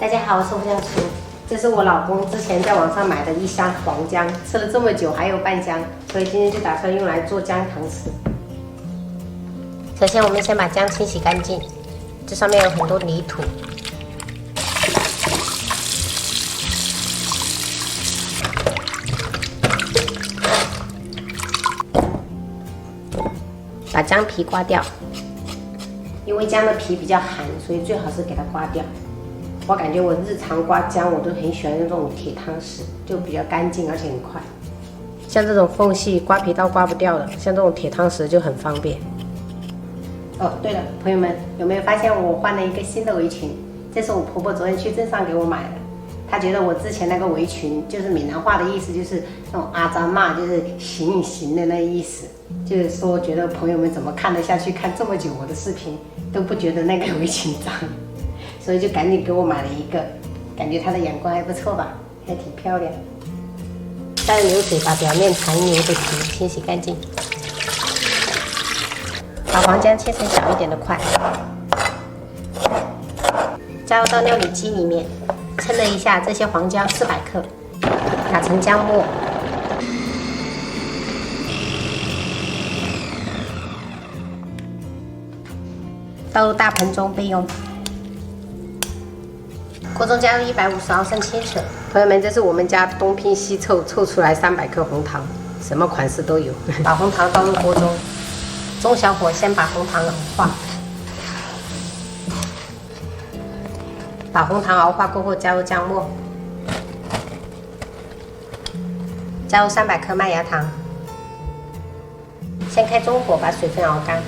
大家好，我是胡小厨。这是我老公之前在网上买的一箱黄姜，吃了这么久还有半箱，所以今天就打算用来做姜糖吃。首先，我们先把姜清洗干净，这上面有很多泥土。把姜皮刮掉，因为姜的皮比较寒，所以最好是给它刮掉。我感觉我日常刮姜，我都很喜欢用这种铁汤匙，就比较干净而且很快。像这种缝隙，刮皮刀刮不掉的，像这种铁汤匙就很方便。哦，对了，朋友们，有没有发现我换了一个新的围裙？这是我婆婆昨天去镇上给我买的。她觉得我之前那个围裙，就是闽南话的意思，就是那种阿扎骂，就是行的那意思。就是说，觉得朋友们怎么看得下去，看这么久我的视频都不觉得那个围裙脏，所以就赶紧给我买了一个，感觉它的眼光还不错吧，还挺漂亮。再用流水把表面残留的皮清洗干净，把黄姜切成小一点的块，加入到料理机里面，称了一下，这些黄姜400克，打成姜末。倒入大盆中备用。锅中加入150毫升清水。朋友们，这是我们家东拼西凑凑出来300克红糖，什么款式都有。把红糖倒入锅中，中小火先把红糖熬化。把红糖熬化过后，加入姜末，加入300克麦芽糖。先开中火把水分熬干。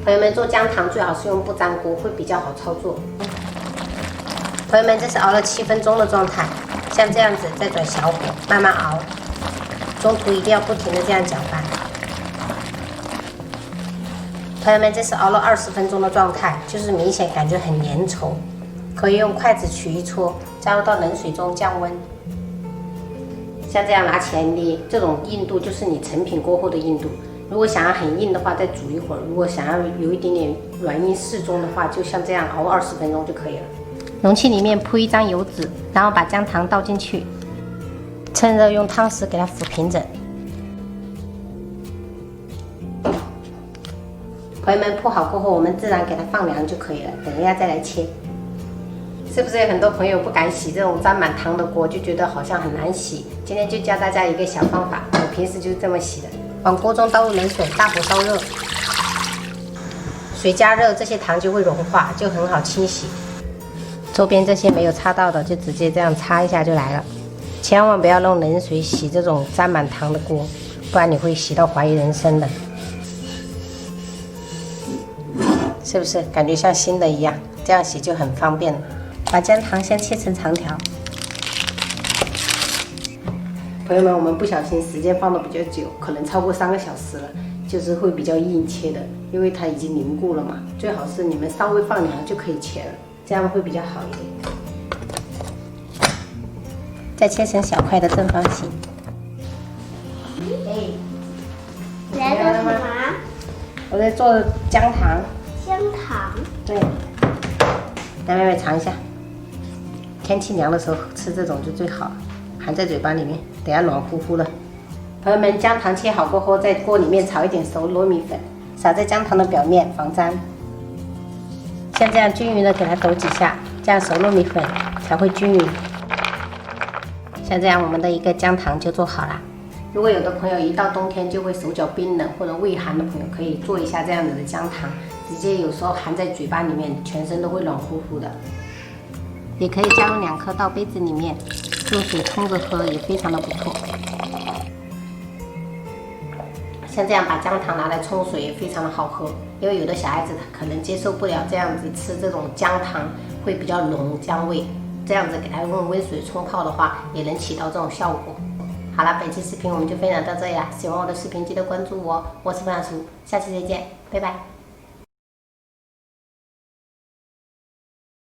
朋友们，做姜糖最好是用不粘锅，会比较好操作。朋友们，这是熬了7分钟的状态，像这样子再转小火慢慢熬，中途一定要不停的这样搅拌。朋友们，这是熬了20分钟的状态，就是明显感觉很粘稠，可以用筷子取一撮，加入到冷水中降温。像这样拿起来捏，这种硬度就是你成品过后的硬度。如果想要很硬的话，再煮一会儿；如果想要有一点点软硬适中的话，就像这样熬20分钟就可以了。容器里面铺一张油纸，然后把姜糖倒进去，趁热用汤匙给它抚平整。朋友们，铺好过后，我们自然给它放凉就可以了。等一下再来切。是不是有很多朋友不敢洗这种沾满糖的锅，就觉得好像很难洗？今天就教大家一个小方法，我平时就是这么洗的。往锅中倒入冷水，大火烧热，水加热，这些糖就会融化，就很好清洗。周边这些没有擦到的，就直接这样擦一下就来了。千万不要用冷水洗这种沾满糖的锅，不然你会洗到怀疑人生的。是不是感觉像新的一样？这样洗就很方便了。把姜糖先切成长条。朋友们，我们不小心时间放的比较久，可能超过3个小时了，就是会比较硬切的，因为它已经凝固了嘛。最好是你们稍微放凉就可以切了，这样会比较好一点。再切成小块的正方形。哎，你在做什么？我在做姜糖。姜糖。对，来妹妹尝一下。天气凉的时候吃这种就最好了。含在嘴巴里面，等下暖乎乎了。朋友们，姜糖切好过后，在锅里面炒一点熟糯米粉，撒在姜糖的表面防粘。像这样均匀的给它抖几下，这样熟糯米粉才会均匀。像这样，我们的一个姜糖就做好了。如果有的朋友一到冬天就会手脚冰冷或者畏寒的朋友，可以做一下这样子的姜糖，直接有时候含在嘴巴里面，全身都会暖乎乎的。也可以加入2颗到杯子里面，用水冲着喝也非常的不错。像这样把姜糖拿来冲水也非常的好喝，因为有的小孩子可能接受不了这样子吃这种姜糖会比较浓姜味，这样子给他用温水冲泡的话，也能起到这种效果。好了，本期视频我们就分享到这里了。喜欢我的视频记得关注我，我是分享厨，下期再见，拜拜。